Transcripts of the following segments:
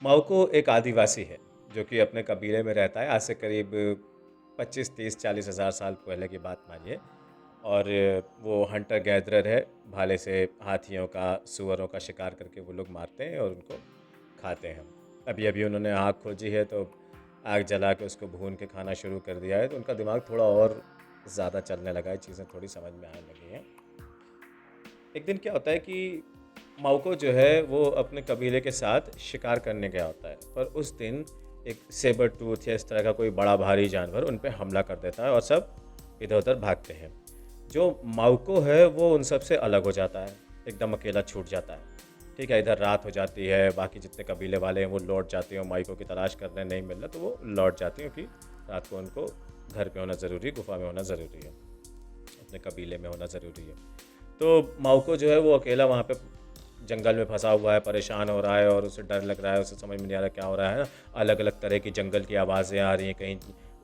माओको एक आदिवासी है जो कि अपने कबीले में रहता है। आज से करीब 25, 30, 40 हज़ार साल पहले की बात मानिए। और वो हंटर गैदरर है। भाले से हाथियों का, सुअरों का शिकार करके वो लोग मारते हैं और उनको खाते हैं। अभी अभी उन्होंने आग खोजी है तो आग जला के उसको भून के खाना शुरू कर दिया है, तो उनका दिमाग थोड़ा और ज़्यादा चलने लगा है, चीज़ें थोड़ी समझ में आने लगी हैं। एक दिन क्या होता है कि माउको जो है वो अपने कबीले के साथ शिकार करने गया होता है, पर उस दिन एक सेबर टूथ या इस तरह का कोई बड़ा भारी जानवर उन पे हमला कर देता है और सब इधर-उधर भागते हैं। जो माउको है वो उन सब से अलग हो जाता है, एकदम अकेला छूट जाता है। ठीक है, इधर रात हो जाती है, बाकी जितने कबीले वाले हैं वो लौट जाते हैं, माइको की तलाश करने नहीं मिल रहा तो वो लौट जाते हैं, क्योंकि रात को उनको घर पे होना ज़रूरी, गुफ़ा में होना ज़रूरी है, अपने कबीले में होना ज़रूरी है। तो माउको जो है वो अकेला वहाँ पे जंगल में फँसा हुआ है, परेशान हो रहा है और उसे डर लग रहा है, उसे समझ में नहीं आ रहा क्या हो रहा है ना। अलग-अलग तरह की जंगल की आवाज़ें आ रही हैं, कहीं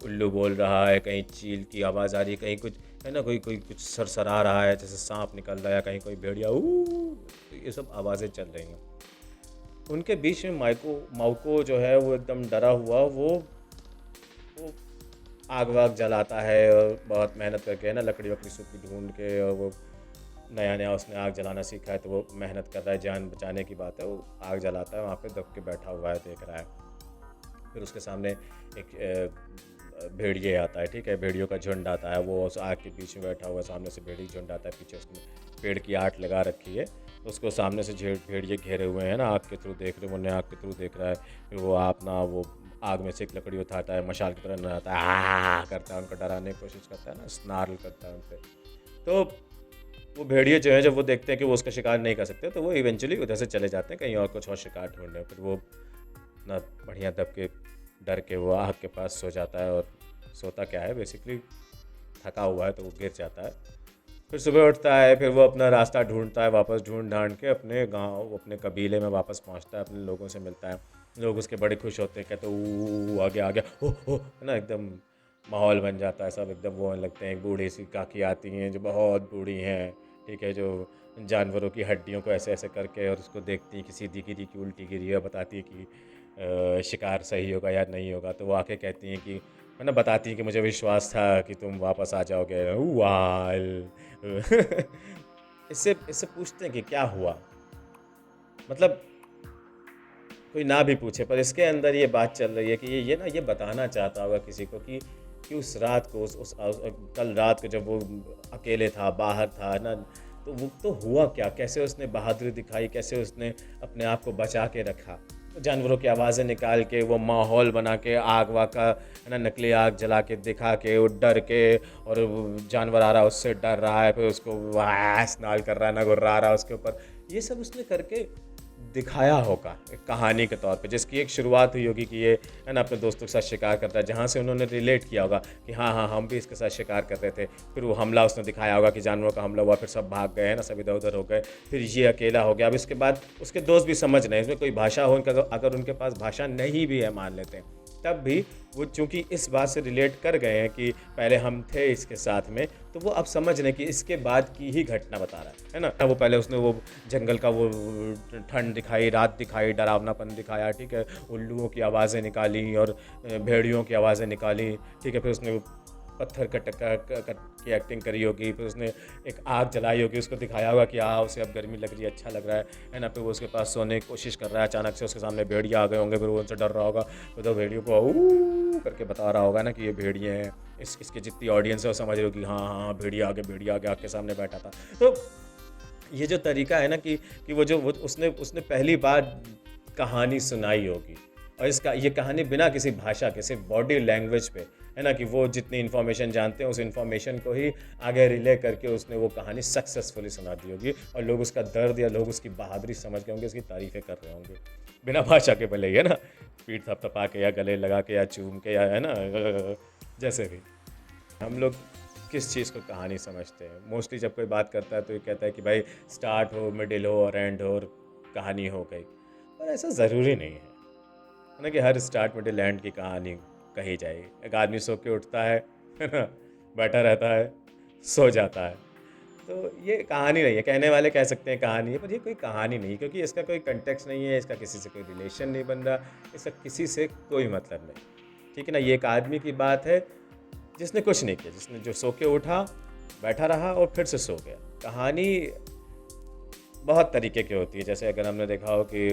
उल्लू बोल रहा है, कहीं चील की आवाज़ आ रही है, कहीं कुछ है ना, कोई कोई कुछ सरसरा रहा है जैसे साँप निकल रहा है, कहीं कोई भेड़िया तो ये सब आवाज़ें चल रही हैं। उनके बीच में माइको माउको जो है वो एकदम डरा हुआ वो आग-वाग जलाता है और बहुत मेहनत करके है ना, लकड़ी-वकड़ी सूखी ढूँढ के, और वो नया-नया उसने आग जलाना सीखा है तो वो मेहनत कर रहा है, जान बचाने की बात है, वो आग जलाता है, वहाँ पे दब के बैठा हुआ है, देख रहा है। फिर उसके सामने एक भेड़िए आता है, ठीक है? भेड़ियों का झुंड आता है, वो उस आग के बीच में बैठा हुआ है, सामने से भेड़ी झुंड आता है, पीछे उसने पेड़ की आट लगा रखी है, तो उसको सामने से भेड़िए घेरे हुए हैं ना, आग के थ्रू देख रहे, वो आग के थ्रू देख रहा है। फिर वो अपना वो आग में से एक लकड़ी उठाता है, मशाल की तरह नहाता है, करता है, उनको डराने की कोशिश करता है ना, स्नार्ल करता है उन पे। तो वो भेड़िए जो हैं, जब वो देखते हैं कि वो उसका शिकार नहीं कर सकते, तो वो इवेंचुअली उधर से चले जाते हैं कहीं और, कुछ और शिकार ढूँढने। फिर वो अपना बढ़िया दब के, डर के वो आग के पास सो जाता है, और सोता क्या है बेसिकली, थका हुआ है तो वो गिर जाता है। फिर सुबह उठता है, फिर वो अपना रास्ता ढूँढता है, वापस ढूँढ-ढाँड़ के अपने गाँव, अपने कबीले में वापस पहुँचता है, अपने लोगों से मिलता है। लोग उसके बड़े खुश होते हैं, कहते हैं, आ गया, आ गया, हो, है ना? एकदम माहौल बन जाता है, सब एकदम वो होने लगते हैं। एक बूढ़ी सी काकी आती हैं, जो बहुत बूढ़ी हैं, ठीक है? जो जानवरों की हड्डियों को ऐसे-ऐसे करके और उसको देखती हैं कि सीधी गिरी की उल्टी गिरी है, बताती है कि शिकार सही होगा या नहीं होगा। तो वो आके कहती हैं कि, है ना, बताती हैं कि मुझे विश्वास था कि तुम वापस आ जाओगे। वाल इससे इससे पूछते हैं कि क्या हुआ? मतलब कोई ना भी पूछे, पर इसके अंदर ये बात चल रही है कि ये ना ये बताना चाहता होगा किसी को कि उस रात को, कल रात को जब वो अकेले था, बाहर था ना, तो वो तो हुआ क्या? कैसे उसने बहादुरी दिखाई, कैसे उसने अपने आप को बचा के रखा? तो जानवरों की आवाज़ें निकाल के, वो माहौल बना के, आग-वाग का है ना, नकली आग जला के दिखा के, वो डर के, और वो जानवर आ रहा है उससे डर रहा है, फिर उसको स्नाल कर रहा है ना, गुर्रा रहा है उसके ऊपर। ये सब उसने करके दिखाया होगा एक कहानी के तौर पे, जिसकी एक शुरुआत हुई होगी कि ये है ना अपने दोस्तों के साथ शिकार करता है, जहाँ से उन्होंने रिलेट किया होगा कि हाँ हाँ हम भी इसके साथ शिकार कर रहे थे। फिर वो हमला उसने दिखाया होगा कि जानवरों का हमला हुआ, फिर सब भाग गए हैं ना, सब इधर उधर हो गए, फिर ये अकेला हो गया। अब इसके बाद उसके दोस्त भी समझ रहे हैं, इसमें कोई भाषा हो, इनका अगर उनके पास भाषा नहीं भी है मान लेते हैं, तब भी वो चूंकि इस बात से रिलेट कर गए हैं कि पहले हम थे इसके साथ में, तो वो अब समझ रहे हैं कि इसके बाद की ही घटना बता रहा है ना। वो पहले उसने वो जंगल का वो ठंड दिखाई, रात दिखाई, डरावनापन दिखाया, ठीक है? उल्लुओं की आवाज़ें निकाली और भेड़ियों की आवाज़ें निकाली, ठीक है? फिर उसने वो पत्थर कट की एक्टिंग करी होगी, फिर उसने एक आग जलाई होगी, उसको दिखाया होगा कि हाँ, उसे अब गर्मी लग रही है, अच्छा लग रहा है ना? फिर वो उसके पास सोने की कोशिश कर रहा है, अचानक से उसके सामने भेड़िया आ गए होंगे, फिर वो उनसे डर रहा होगा, फिर तो भेड़ियों को करके बता रहा होगा ना कि ये भेड़िए हैं। इसकी जितनी ऑडियंस है वो समझ रही होगी, हाँ, हाँ, हाँ, भेड़िया आ गया, आपके सामने बैठा था। तो ये जो तरीका है ना कि वो उसने उसने पहली बार कहानी सुनाई होगी, और इसका ये कहानी बिना किसी भाषा के, सिर्फ बॉडी लैंग्वेज पे, है ना, कि वो जितनी इन्फॉर्मेशन जानते हैं उस इन्फॉर्मेशन को ही आगे रिले करके उसने वो कहानी सक्सेसफुली सुना दी होगी, और लोग उसका दर्द या लोग उसकी बहादुरी समझ गए होंगे, उसकी तारीफ़ें कर रहे होंगे बिना भाषा के, भले ही, है ना, पीठ थपथपा के या गले लगा के या चूम के, या है ना, जैसे भी हम लोग किस चीज़ को कहानी समझते हैं। मोस्टली जब कोई बात करता है तो ये कहता है कि भाई स्टार्ट हो, मिडिल हो और एंड हो और कहानी हो गई। पर ऐसा ज़रूरी नहीं है ना, कि हर स्टार्ट मिडिल एंड की कहानी कही जाए। एक आदमी सो के उठता है ना, बैठा रहता है, सो जाता है, तो ये कहानी नहीं है, कहने वाले कह सकते हैं कहानी है, पर ये कोई कहानी नहीं, क्योंकि इसका कोई कंटेक्स्ट नहीं है, इसका किसी से कोई रिलेशन नहीं बन रहा, इसका किसी से कोई मतलब नहीं। ठीक है ना? ये एक आदमी की बात है जिसने कुछ नहीं किया, जिसने जो सो के उठा, बैठा रहा और फिर से सो गया। कहानी बहुत तरीके की होती है, जैसे अगर हमने देखा हो कि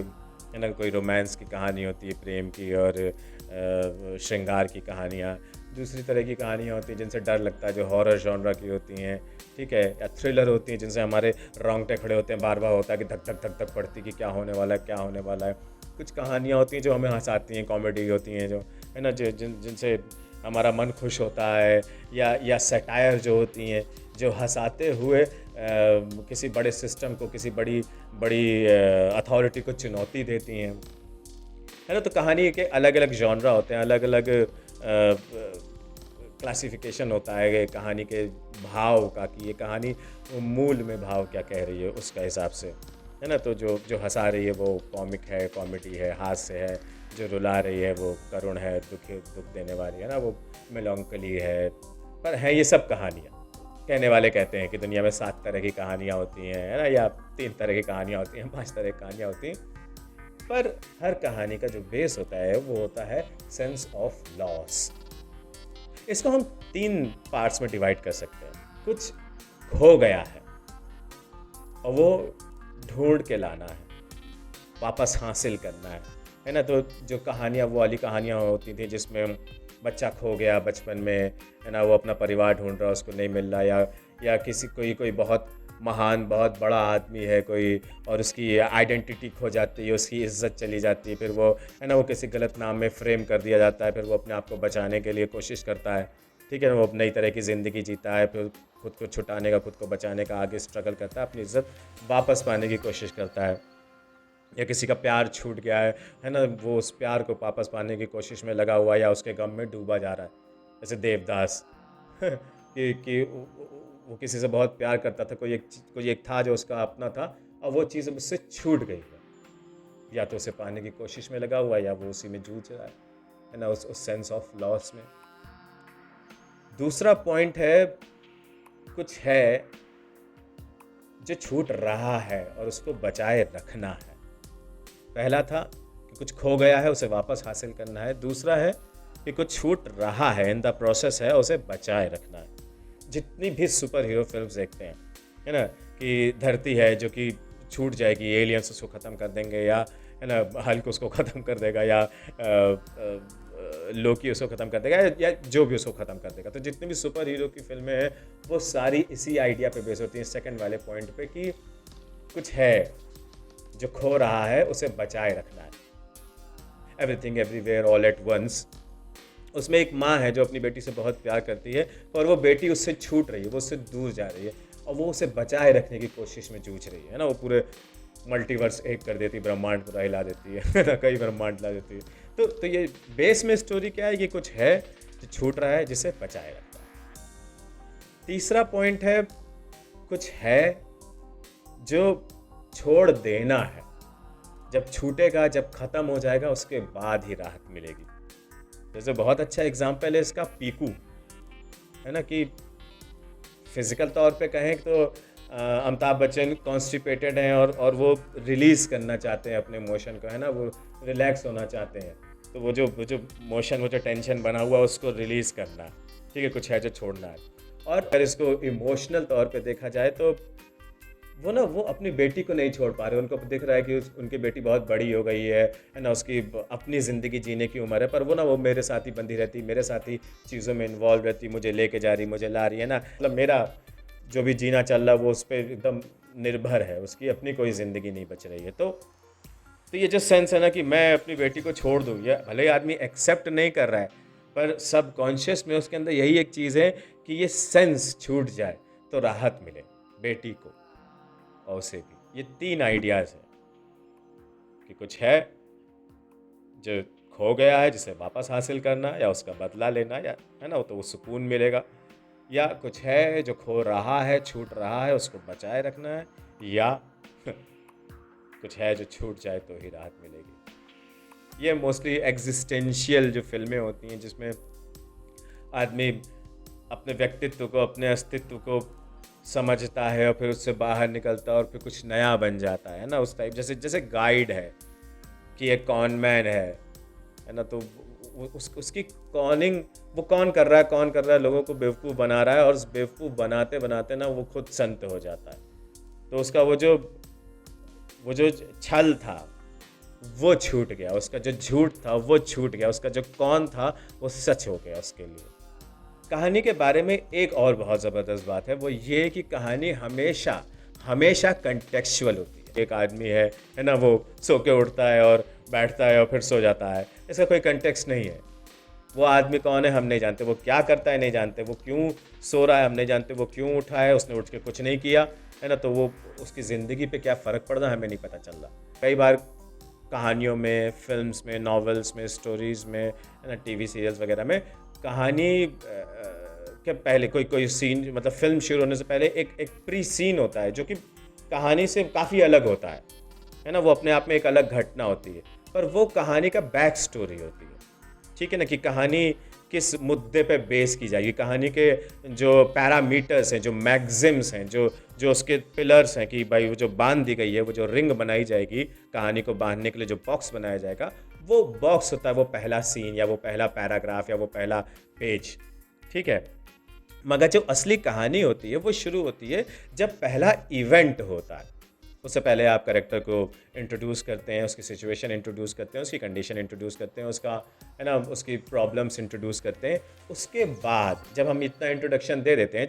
है ना, कोई रोमांस की कहानी होती है, प्रेम की और श्रृंगार की कहानियाँ। दूसरी तरह की कहानियाँ होती हैं जिनसे डर लगता है, जो हॉरर जॉनरा की होती हैं, ठीक है, या थ्रिलर होती हैं जिनसे हमारे रोंगटे खड़े होते हैं, बार-बार होता है कि धक धक धक धक पड़ती कि क्या होने वाला है, क्या होने वाला है। कुछ कहानियाँ होती हैं जो हमें हँसाती हैं, कॉमेडी होती हैं जो, है ना, जिनसे हमारा मन खुश होता है, या सैटायर जो होती हैं, जो हँसाते हुए किसी बड़े सिस्टम को, किसी बड़ी बड़ी अथॉरिटी को चुनौती देती हैं, है ना? तो कहानी के अलग-अलग जॉनरा होते हैं, अलग-अलग क्लासिफिकेशन होता है ये कहानी के भाव का, कि ये कहानी मूल में भाव क्या कह रही है उसका हिसाब से, है ना? तो जो जो हँसा रही है वो कॉमिक है, कॉमेडी है, हास्य है, जो रुला रही है वो करुण है, दुःख देने वाली है ना, वो मेलॉन्कली है। पर हैं ये सब कहानियाँ। कहने वाले कहते हैं कि दुनिया में 7 तरह की कहानियाँ होती हैं, है ना? या 3 तरह की कहानियाँ होती हैं, 5 तरह की कहानियाँ होती हैं। पर हर कहानी का जो बेस होता है वो होता है सेंस ऑफ लॉस। इसको हम 3 पार्ट्स में डिवाइड कर सकते हैं। कुछ खो गया है और वो ढूंढ के लाना है, वापस हासिल करना है ना? तो जो कहानियाँ, वो वाली कहानियाँ होती थी जिसमें बच्चा खो गया बचपन में, है ना, वो अपना परिवार ढूंढ रहा, उसको नहीं मिल रहा, या किसी कोई बहुत महान, बहुत बड़ा आदमी है कोई, और उसकी आइडेंटिटी खो जाती है, उसकी इज्जत चली जाती है, फिर वो, है ना, वो किसी गलत नाम में फ्रेम कर दिया जाता है, फिर वो अपने आप को बचाने के लिए कोशिश करता है, ठीक है ना, वो नई तरह की ज़िंदगी जीता है, फिर खुद को छुटाने का, खुद को बचाने का आगे स्ट्रगल करता है, अपनी इज्जत वापस पाने की कोशिश करता है। या किसी का प्यार छूट गया है ना, वो उस प्यार को वापस पाने की कोशिश में लगा हुआ है, या उसके गम में डूबा जा रहा है, जैसे देवदास कि वो किसी से बहुत प्यार करता था, कोई एक था जो उसका अपना था, और वो चीज़ उससे छूट गई है, या तो उसे पाने की कोशिश में लगा हुआ है, या वो उसी में जूझ रहा है ना, उस सेंस ऑफ लॉस में। दूसरा पॉइंट है, कुछ है जो छूट रहा है और उसको बचाए रखना है। पहला था कि कुछ खो गया है, उसे वापस हासिल करना है। दूसरा है कि कुछ छूट रहा है, इन द प्रोसेस है, उसे बचाए रखना है। जितनी भी सुपर हीरो फिल्म्स देखते हैं, है ना, कि धरती है जो कि छूट जाएगी, एलियंस उसको ख़त्म कर देंगे, या है ना, हल्क उसको ख़त्म कर देगा, या लोकी उसको ख़त्म कर देगा, या जो भी उसको ख़त्म कर देगा। तो जितनी भी सुपर हीरो की फिल्में हैं वो सारी इसी आइडिया पे बेस होती हैं, सेकंड वाले पॉइंट पे, कि कुछ है जो खो रहा है, उसे बचाए रखना है। Everything everywhere all at once. उसमें एक माँ है जो अपनी बेटी से बहुत प्यार करती है, और वो बेटी उससे छूट रही है, वो उससे दूर जा रही है, और वो उसे बचाए रखने की कोशिश में जूझ रही है ना। वो पूरे मल्टीवर्स एक कर देती है, ब्रह्मांड पूरा हिला देती है ना, कई ब्रह्मांड ला देती है। तो ये बेस में स्टोरी क्या है, ये कुछ है जो छूट रहा है, जिसे बचाए रखना है। तीसरा पॉइंट है, कुछ है जो छोड़ देना है। जब छूटेगा, जब ख़त्म हो जाएगा, उसके बाद ही राहत मिलेगी। जैसे बहुत अच्छा एग्जाम्पल है इसका पीकू, है ना, कि फिज़िकल तौर पे कहें तो अमिताभ बच्चन कॉन्स्टिपेटेड हैं, और वो रिलीज़ करना चाहते हैं अपने इमोशन को, है ना, वो रिलैक्स होना चाहते हैं। तो वो जो मोशन, वो जो टेंशन बना हुआ है, उसको रिलीज़ करना, ठीक है, कुछ है जो छोड़ना है। और अगर इसको इमोशनल तौर पे देखा जाए तो वो वो अपनी बेटी को नहीं छोड़ पा रहे। उनको दिख रहा है कि उनकी बेटी बहुत बड़ी हो गई है ना, उसकी अपनी ज़िंदगी जीने की उम्र है, पर वो मेरे साथ ही बंधी रहती, मेरे साथ ही चीज़ों में इन्वॉल्व रहती, मुझे लेके जा रही, मुझे ला रही है ना, मतलब मेरा जो भी जीना चल रहा है वो उस पर एकदम निर्भर है, उसकी अपनी कोई ज़िंदगी नहीं बच रही है। तो ये जो सेंस है ना कि मैं अपनी बेटी को छोड़ दूँ, या भले ही आदमी एक्सेप्ट नहीं कर रहा है, पर सबकॉन्शियस में उसके अंदर यही एक चीज़ है कि ये सेंस छूट जाए तो राहत मिले बेटी को और उसे भी। ये 3 आइडियाज़ हैं कि कुछ है जो खो गया है, जिसे वापस हासिल करना, या उसका बदला लेना, या है ना, तो वो सुकून मिलेगा। या कुछ है जो खो रहा है, छूट रहा है, उसको बचाए रखना है। या कुछ है जो छूट जाए तो ही राहत मिलेगी। ये मोस्टली एग्जिस्टेंशियल जो फिल्में होती हैं, जिसमें आदमी अपने व्यक्तित्व को, अपने अस्तित्व को समझता है और फिर उससे बाहर निकलता है और फिर कुछ नया बन जाता है ना, उस टाइप। जैसे जैसे गाइड है कि एक कॉन मैन है ना, तो उसकी कॉनिंग, वो कौन कर रहा है, कौन कर रहा है, लोगों को बेवकूफ़ बना रहा है, और उस बेवकूफ़ बनाते बनाते ना वो खुद संत हो जाता है। तो उसका वो जो छल था वो छूट गया, उसका जो झूठ था वो छूट गया, उसका जो कौन था वो सच हो गया उसके लिए। कहानी के बारे में एक और बहुत ज़बरदस्त बात है, वो ये कि कहानी हमेशा हमेशा कंटेक्चुअल होती है। एक आदमी है ना, वो सो के उठता है और बैठता है और फिर सो जाता है, इसका कोई कंटेक्स्ट नहीं है। वो आदमी कौन है हम नहीं जानते, वो क्या करता है नहीं जानते, वो क्यों सो रहा है हम नहीं जानते, वो क्यों उठा है, उसने उठ के कुछ नहीं किया, है ना, तो वो उसकी ज़िंदगी पे क्या फ़र्क पड़ रहा है हमें नहीं पता चल रहा। कई बार कहानियों में, फिल्म्स में, नॉवेल्स में, स्टोरीज़ में, है ना, टीवी सीरियल्स वगैरह में कहानी के पहले कोई कोई सीन, मतलब फिल्म शुरू होने से पहले एक एक प्री सीन होता है जो कि कहानी से काफ़ी अलग होता है ना, वो अपने आप में एक अलग घटना होती है, पर वो कहानी का बैक स्टोरी होती है। ठीक है ना, कि कहानी किस मुद्दे पे बेस की जाएगी, कहानी के जो पैरामीटर्स हैं, जो मैग्जिम्स हैं, जो जो उसके पिलर्स हैं, कि भाई वो जो बांध दी गई है, वो जो रिंग बनाई जाएगी कहानी को बांधने के लिए, जो बॉक्स बनाया जाएगा, वो बॉक्स होता है वो पहला सीन या वो पहला पैराग्राफ या वो पहला पेज। ठीक है, मगर जो असली कहानी होती है वो शुरू होती है जब पहला इवेंट होता है। उससे पहले आप कैरेक्टर को इंट्रोड्यूस करते हैं, उसकी सिचुएशन इंट्रोड्यूस करते हैं, उसकी कंडीशन इंट्रोड्यूस करते हैं, उसका, है ना, उसकी प्रॉब्लम्स इंट्रोड्यूस करते हैं। उसके बाद जब हम इतना इंट्रोडक्शन दे देते हैं,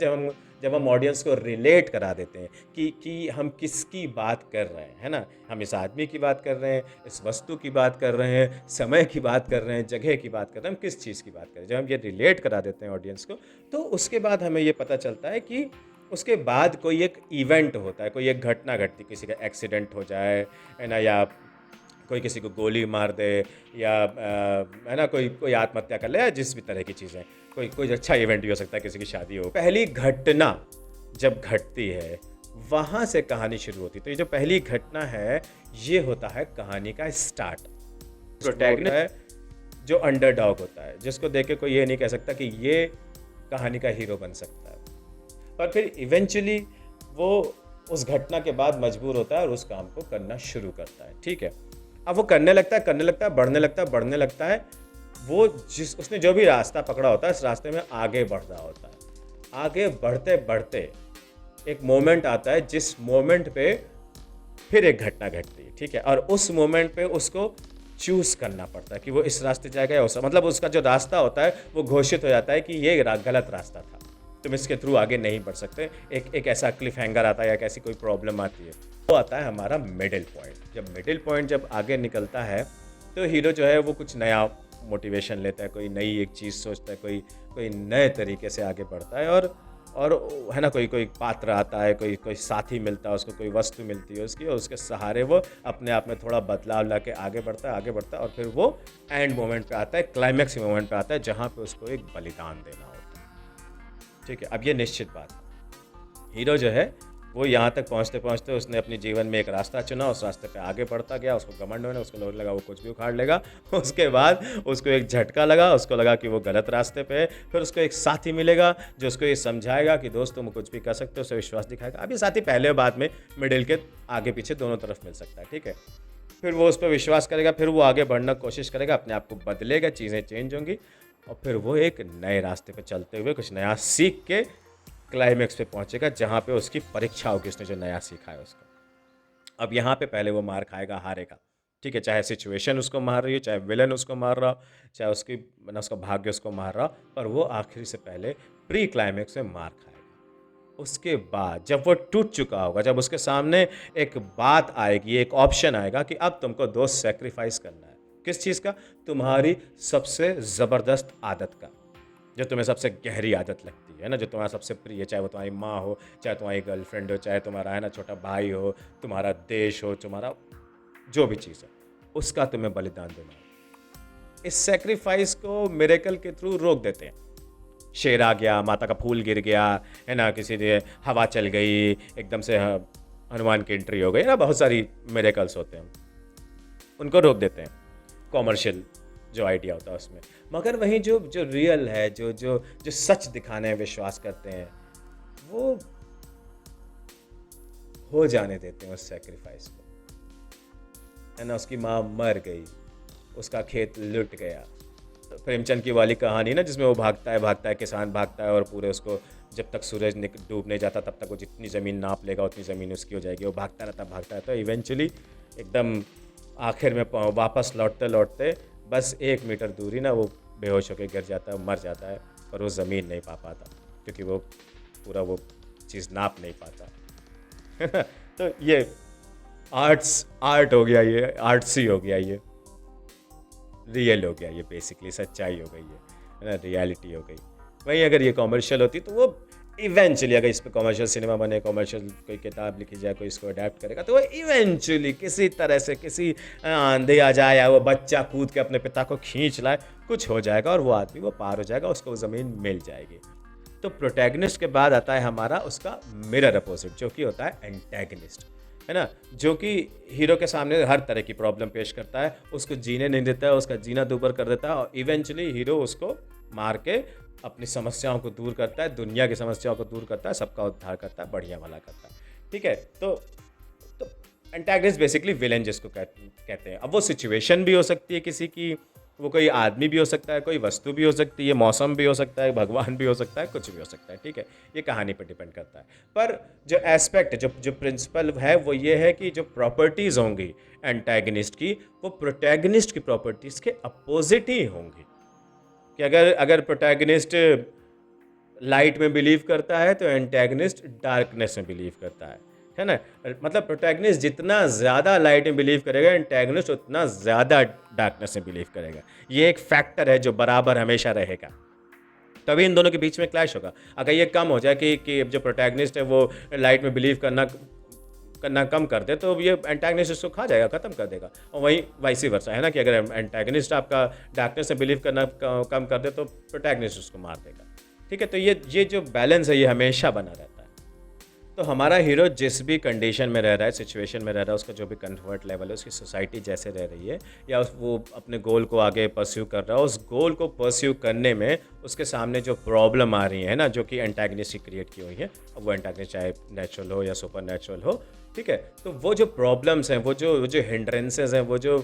जब हम ऑडियंस को रिलेट करा देते हैं कि हम किसकी बात कर रहे हैं, है ना, हम इस आदमी की बात कर रहे हैं, इस वस्तु की बात कर रहे हैं, समय की बात कर रहे हैं, जगह की बात कर रहे हैं, हम किस चीज़ की बात कर रहे हैं, जब हम ये रिलेट करा देते हैं ऑडियंस को, तो उसके बाद हमें ये पता चलता है कि उसके बाद कोई एक इवेंट होता है, कोई एक घटना घटती, किसी का एक्सीडेंट हो जाए, है ना, या कोई किसी को गोली मार दे, या है ना, कोई कोई आत्महत्या कर ले, या जिस भी तरह की चीज़ें, कोई कोई अच्छा इवेंट भी हो सकता है, किसी की शादी हो। पहली घटना जब घटती है वहाँ से कहानी शुरू होती है। तो ये जो पहली घटना है ये होता है कहानी का स्टार्ट। प्रोटैगनिस्ट है जो अंडरडॉग होता है, जिसको देख के कोई ये नहीं कह सकता कि ये कहानी का हीरो बन सकता है, पर फिर इवेंचुअली वो उस घटना के बाद मजबूर होता है और उस काम को करना शुरू करता है। ठीक है, अब वो करने लगता है, करने लगता है, बढ़ने लगता है, बढ़ने लगता है, वो उसने जो भी रास्ता पकड़ा होता है, इस रास्ते में आगे बढ़ रहा होता है। आगे बढ़ते बढ़ते एक मोमेंट आता है, जिस मोमेंट पे फिर एक घटना घटती है। ठीक है, और उस मोमेंट पे उसको चूज़ करना पड़ता है कि वो इस रास्ते जाएगा या उस, मतलब उसका जो रास्ता होता है वो घोषित हो जाता है कि ये गलत रास्ता था, तुम इसके थ्रू आगे नहीं बढ़ सकते। एक ऐसा क्लिफ हैंगर आता है या ऐसी कोई प्रॉब्लम आती है, वो आता है हमारा मिडिल पॉइंट। जब मिडिल पॉइंट जब आगे निकलता है तो हीरो जो है वो कुछ नया मोटिवेशन लेता है, कोई नई एक चीज़ सोचता है, कोई कोई नए तरीके से आगे बढ़ता है, और है ना, कोई कोई पात्र आता है, कोई कोई साथी मिलता है उसको, कोई वस्तु मिलती है उसकी, और उसके सहारे वो अपने आप में थोड़ा बदलाव ला के आगे बढ़ता है, आगे बढ़ता है, और फिर वो एंड मोमेंट पे आता है, क्लाइमैक्स मोमेंट पे आता है, जहाँ पे उसको एक बलिदान देना होता है। ठीक है, अब ये निश्चित बात है, हीरो जो है वो यहाँ तक पहुँचते पहुँचते उसने अपने जीवन में एक रास्ता चुना, उस रास्ते पे आगे बढ़ता गया, उसको घमंड होने, उसको लगने लगा वो कुछ भी उखाड़ लेगा। उसके बाद उसको एक झटका लगा, उसको लगा कि वो गलत रास्ते पे है। फिर उसको एक साथी मिलेगा जो उसको ये समझाएगा कि दोस्त तुम कुछ भी कर सकते हो, उसे विश्वास दिखाएगा। अब ये साथी पहले और बाद में मिडिल के आगे पीछे दोनों तरफ मिल सकता है। ठीक है, फिर वो उस पर विश्वास करेगा, फिर वो आगे बढ़ने की कोशिश करेगा, अपने आप को बदलेगा, चीज़ें चेंज होंगी, और फिर वो एक नए रास्ते पे चलते हुए कुछ नया सीख के क्लाइमैक्स पे पहुंचेगा, जहाँ पे उसकी परीक्षा होगी, उसने जो नया सीखा है उसको। अब यहाँ पे पहले वो मार खाएगा, हारेगा। ठीक है, चाहे सिचुएशन उसको मार रही हो, चाहे विलन उसको मार रहा, चाहे उसकी उसका भाग्य उसको मार रहा, पर वो आखिरी से पहले प्री क्लाइमैक्स में मार खाएगा। उसके बाद जब वो टूट चुका होगा, जब उसके सामने एक बात आएगी, एक ऑप्शन आएगा कि अब तुमको दोस्त सेक्रीफाइस करना है। किस चीज़ का? तुम्हारी सबसे ज़बरदस्त आदत का, जो तुम्हें सबसे गहरी आदत लगती है ना, जो तुम्हारा सबसे प्रिय, चाहे वो तुम्हारी माँ हो, चाहे तुम्हारी गर्लफ्रेंड हो, चाहे तुम्हारा, है ना, छोटा भाई हो, तुम्हारा देश हो, तुम्हारा जो भी चीज़ है, उसका तुम्हें बलिदान देना है। इस सेक्रीफाइस को मिरेकल के थ्रू रोक देते हैं। शेर आ गया, माता का फूल गिर गया, है ना, किसी ने हवा चल गई, एकदम से हनुमान की एंट्री हो गई ना, बहुत सारी मिरेकल्स होते हैं, उनको रोक देते हैं कॉमर्शियल जो आइडिया होता है उसमें। मगर वहीं जो जो रियल है, जो जो जो सच दिखाने में विश्वास करते हैं, वो हो जाने देते हैं उस सेक्रीफाइस को, है ना। उसकी माँ मर गई, उसका खेत लुट गया। तो प्रेमचंद की वाली कहानी ना, जिसमें वो भागता है, किसान भागता है और पूरे उसको जब तक सूरज डूब नहीं जाता तब तक वो जितनी ज़मीन नाप लेगा उतनी ज़मीन उसकी हो जाएगी। वो भागता रहता है, इवेंचुअली एकदम आखिर में वापस लौटते लौटते बस 1 मीटर दूरी ना वो बेहोश होकर गिर जाता है, मर जाता है, पर वो ज़मीन नहीं पा पाता क्योंकि वो पूरा वो चीज़ नाप नहीं पाता, है ना। तो ये आर्ट हो गया, ये आर्ट्सी हो गया, ये रियल हो गया, ये बेसिकली सच्चाई हो गई है ना, रियलिटी हो गई। वहीं अगर ये कॉमर्शियल होती तो वो इवेंचुअली, अगर इस पे कॉमर्शियल सिनेमा बने, कॉमर्शियल कोई किताब लिखी जाए, कोई इसको अडेप्ट करेगा, तो वो इवेंचुअली किसी तरह से, किसी आंधी आ जाए या वो बच्चा कूद के अपने पिता को खींच लाए, कुछ हो जाएगा और वो आदमी वो पार हो जाएगा, उसको वो ज़मीन मिल जाएगी। तो प्रोटैगनिस्ट के बाद आता है हमारा उसका मिरर अपोजिट, जो कि होता है एंटैगनिस्ट, है ना। जो कि हीरो के सामने हर तरह की प्रॉब्लम पेश करता है, उसको जीने नहीं देता है, उसका जीना दूभर कर देता है और इवेंचुअली हीरो उसको मार के अपनी समस्याओं को दूर करता है, दुनिया की समस्याओं को दूर करता है, सबका उद्धार करता है, बढ़िया भला करता है, ठीक है। तो एंटैगनिस्ट बेसिकली विलेन जिसको कहते हैं। अब वो सिचुएशन भी हो सकती है किसी की, वो कोई आदमी भी हो सकता है, कोई वस्तु भी हो सकती है, मौसम भी हो सकता है, भगवान भी हो सकता है, कुछ भी हो सकता है, ठीक है। ये कहानी पर डिपेंड करता है। पर जो एस्पेक्ट, जो जो प्रिंसिपल है वो ये है कि जो प्रॉपर्टीज़ होंगी एंटैगनिस्ट की, वो प्रोटैगनिस्ट की प्रॉपर्टीज़ के अपोजिट ही होंगी। कि अगर अगर प्रोटैगनिस्ट लाइट में बिलीव करता है तो एंटैगनिस्ट डार्कनेस में बिलीव करता है ना। मतलब प्रोटैगनिस्ट जितना ज़्यादा लाइट में बिलीव करेगा, एंटैगनिस्ट उतना ज़्यादा डार्कनेस में बिलीव करेगा। ये एक फैक्टर है जो बराबर हमेशा रहेगा, तभी इन दोनों के बीच में क्लैश होगा। अगर ये कम हो जाए कि जो प्रोटैगनिस्ट है वो लाइट में बिलीव करना कम कर दे, तो ये एंटैगनिस्ट इसको खा जाएगा, ख़त्म कर देगा। और वहीं वाइसी वर्सा, है ना, कि अगर एंटैगनिस्ट आपका डार्कनेस से बिलीव करना कम कर दे तो प्रोटैगनिस्ट उसको मार देगा, ठीक है। तो ये जो बैलेंस है ये हमेशा बना रहता है। तो हमारा हीरो जिस भी कंडीशन में रह रहा है, सिचुएशन में रह रहा है, उसका जो भी कंफर्ट लेवल है, उसकी सोसाइटी जैसे रह रही है, या वो अपने गोल को आगे परस्यू कर रहा है, उस गोल को परस्यू करने में उसके सामने जो प्रॉब्लम आ रही है ना, जो कि एंटैगनिस्ट क्रिएट की हुई है, अब वो एंटैगनिस्ट चाहे नेचुरल हो या सुपर नेचुरल हो, ठीक है। तो वो जो प्रॉब्लम्स हैं, वो जो हिंड्रेंसेस हैं, वो जो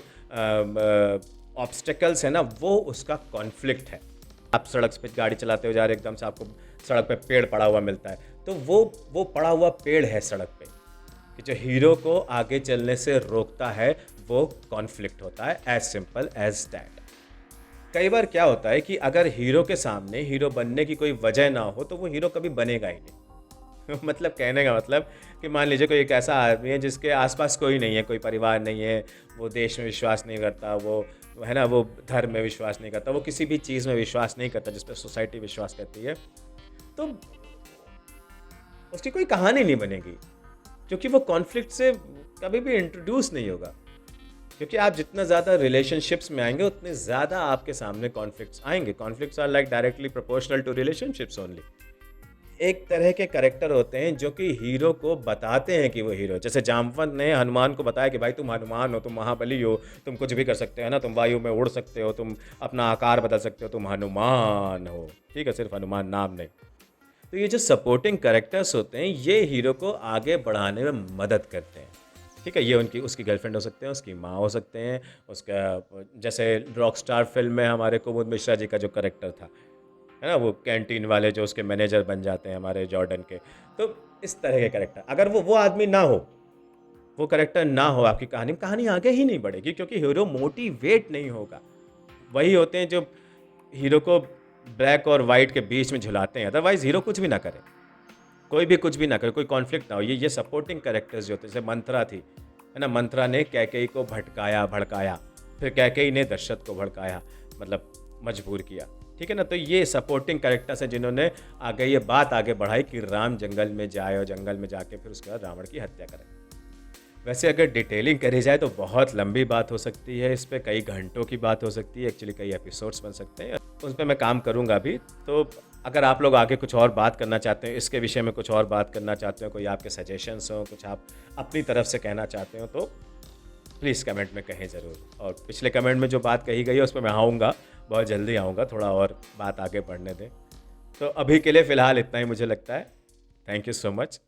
ऑब्स्टेकल्स हैं ना, वो उसका कॉन्फ्लिक्ट है। आप सड़क पे गाड़ी चलाते हो जा रहे, एकदम से आपको सड़क पे पेड़ पड़ा हुआ मिलता है, तो वो पड़ा हुआ पेड़ है सड़क पे, कि जो हीरो को आगे चलने से रोकता है, वो कॉन्फ्लिक्ट होता है। As simple as that. कई बार क्या होता है कि अगर हीरो के सामने हीरो बनने की कोई वजह ना हो तो वो हीरो कभी बनेगा ही नहीं। मतलब कहने का मतलब कि मान लीजिए कोई एक ऐसा आदमी है जिसके आसपास कोई नहीं है, कोई परिवार नहीं है, वो देश में विश्वास नहीं करता, वो है ना, वो धर्म में विश्वास नहीं करता, वो किसी भी चीज़ में विश्वास नहीं करता जिस पर सोसाइटी विश्वास करती है, तो उसकी कोई कहानी नहीं बनेगी, क्योंकि वो कॉन्फ्लिक्ट से कभी भी इंट्रोड्यूस नहीं होगा। क्योंकि आप जितना ज़्यादा रिलेशनशिप्स में आएंगे उतने ज़्यादा आपके सामने कॉन्फ्लिक्ट्स आएंगे। Conflicts are like directly proportional to relationships only. एक तरह के कैरेक्टर होते हैं जो कि हीरो को बताते हैं कि वो हीरो, जैसे जामवंत ने हनुमान को बताया कि भाई तुम हनुमान हो, तुम महाबली हो, तुम कुछ भी कर सकते हो ना, तुम वायु में उड़ सकते हो, तुम अपना आकार बदल सकते हो, तुम हनुमान हो, ठीक है, सिर्फ हनुमान नाम नहीं। तो ये जो सपोर्टिंग कैरेक्टर्स होते हैं ये हीरो को आगे बढ़ाने में मदद करते हैं, ठीक है। ये उसकी गर्लफ्रेंड हो सकते हैं, उसकी माँ हो सकते हैं, उसका जैसे रॉकस्टार फिल्म में हमारे कुमुद मिश्रा जी का जो कैरेक्टर था, है ना, वो कैंटीन वाले जो उसके मैनेजर बन जाते हैं हमारे जॉर्डन के। तो इस तरह के कैरेक्टर, अगर वो आदमी ना हो, वो कैरेक्टर ना हो आपकी कहानी आगे ही नहीं बढ़ेगी, क्योंकि हीरो मोटिवेट नहीं होगा। वही होते हैं जो हीरो को ब्लैक और वाइट के बीच में झुलाते हैं, अदरवाइज हीरो कुछ भी ना करे, कोई भी कुछ भी ना करे, कोई कॉन्फ्लिक्ट ना हो। ये सपोर्टिंग कैरेक्टर्स जो होते हैं, जैसे मंत्रा थी, है ना, मंत्रा ने कैकेयी को भड़काया, फिर कैकेयी ने दशरथ को भड़काया, मतलब मजबूर किया, ठीक है ना। तो ये सपोर्टिंग कैरेक्टर्स हैं जिन्होंने आगे ये बात आगे बढ़ाई कि राम जंगल में जाए और जंगल में जाके फिर उसके बाद रावण की हत्या करे। वैसे अगर डिटेलिंग करी जाए तो बहुत लंबी बात हो सकती है, इस पर कई घंटों की बात हो सकती है, एक्चुअली कई एपिसोड्स बन सकते हैं, उस पर मैं काम करूँगा अभी। तो अगर आप लोग आगे कुछ और बात करना चाहते हैं, इसके विषय में कुछ और बात करना चाहते हो, कोई आपके सजेशंस हो, कुछ आप अपनी तरफ से कहना चाहते हो, तो प्लीज़ कमेंट में कहें ज़रूर। और पिछले कमेंट में जो बात कही गई है उस पर मैं आऊँगा, बहुत जल्दी आऊँगा, थोड़ा और बात आगे बढ़ने दें। तो अभी के लिए फ़िलहाल इतना ही मुझे लगता है। Thank you so much.